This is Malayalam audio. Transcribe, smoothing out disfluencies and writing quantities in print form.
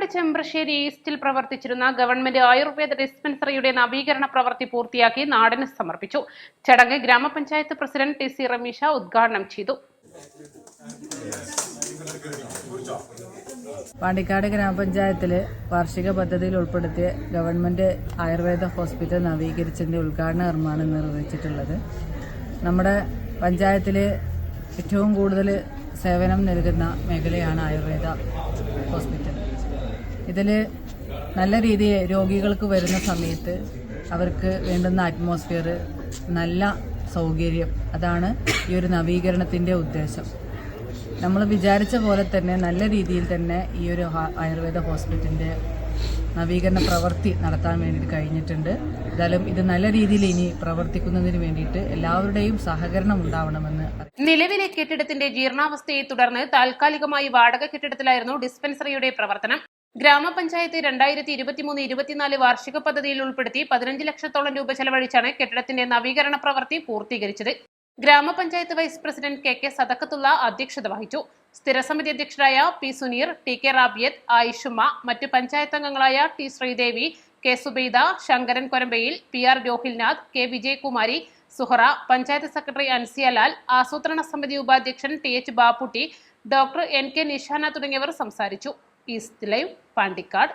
പാണ്ടിക്കാട് ചെമ്പ്രശ്ശേരി ഈസ്റ്റിൽ പ്രവർത്തിച്ചിരുന്ന ഗവൺമെന്റ് ആയുർവേദ ഡിസ്പെൻസറിയുടെ നവീകരണ പ്രവൃത്തി പൂർത്തിയാക്കി നാടിന് സമർപ്പിച്ചു. ചടങ്ങ് ഗ്രാമപഞ്ചായത്ത് പ്രസിഡന്റ് ടി സി റമീഷ ഉദ്ഘാടനം ചെയ്തു. പാണ്ടിക്കാട് ഗ്രാമപഞ്ചായത്തിലെ വാർഷിക പദ്ധതിയിൽ ഉൾപ്പെടുത്തിയ ഗവൺമെന്റ് ആയുർവേദ ഹോസ്പിറ്റൽ നവീകരിച്ചതിന്റെ ഉദ്ഘാടന കർമ്മമാണ് നിർവഹിച്ചിട്ടുള്ളത്. നമ്മുടെ പഞ്ചായത്തിൽ ഏറ്റവും കൂടുതൽ സേവനം നൽകുന്ന മേഖലയാണ് ആയുർവേദ ഹോസ്പിറ്റൽ. ഇതിൽ നല്ല രീതിയിൽ രോഗികൾക്ക് വരുന്ന സമയത്ത് അവർക്ക് വേണ്ടുന്ന അറ്റ്മോസ്ഫിയർ, നല്ല സൗകര്യം, അതാണ് ഈ ഒരു നവീകരണത്തിൻ്റെ ഉദ്ദേശം. നമ്മൾ വിചാരിച്ച പോലെ തന്നെ നല്ല രീതിയിൽ തന്നെ ഈ ഒരു ആയുർവേദ ഹോസ്പിറ്റലിൻ്റെ നവീകരണ പ്രവൃത്തി നടത്താൻ വേണ്ടിയിട്ട് കഴിഞ്ഞിട്ടുണ്ട്. എന്തായാലും ഇത് നല്ല രീതിയിൽ ഇനി പ്രവർത്തിക്കുന്നതിന് വേണ്ടിയിട്ട് എല്ലാവരുടെയും സഹകരണം ഉണ്ടാവണമെന്ന്. നിലവിലെ കെട്ടിടത്തിന്റെ ജീർണാവസ്ഥയെ തുടർന്ന് താൽക്കാലികമായി വാടക കെട്ടിടത്തിലായിരുന്നു ഡിസ്പെൻസറിയുടെ പ്രവർത്തനം. ഗ്രാമപഞ്ചായത്ത് 2023-24 വാർഷിക പദ്ധതിയിൽ ഉൾപ്പെടുത്തി 15 ലക്ഷത്തോളം രൂപ ചെലവഴിച്ചാണ് കെട്ടിടത്തിന്റെ നവീകരണ പ്രവൃത്തി പൂർത്തീകരിച്ചത്. ഗ്രാമപഞ്ചായത്ത് വൈസ് പ്രസിഡന്റ് കെ സദക്കത്തുള്ള അധ്യക്ഷത വഹിച്ചു. സ്ഥിരസമിതി അധ്യക്ഷരായ P Suneer, T K Rabiyath, Ayishumma, മറ്റ് പഞ്ചായത്ത് അംഗങ്ങളായ T Sreedevi, K Subaida, Sankaran Korambayil, P R Rohilnath, K Vijayakumari, Suhara, panchayat secretary Ansiyalal, ആസൂത്രണ സമിതി ഉപാധ്യക്ഷൻ T H Bapputty, doctor N K Nishana തുടങ്ങിയവർ സംസാരിച്ചു. East Live, Pandikkad.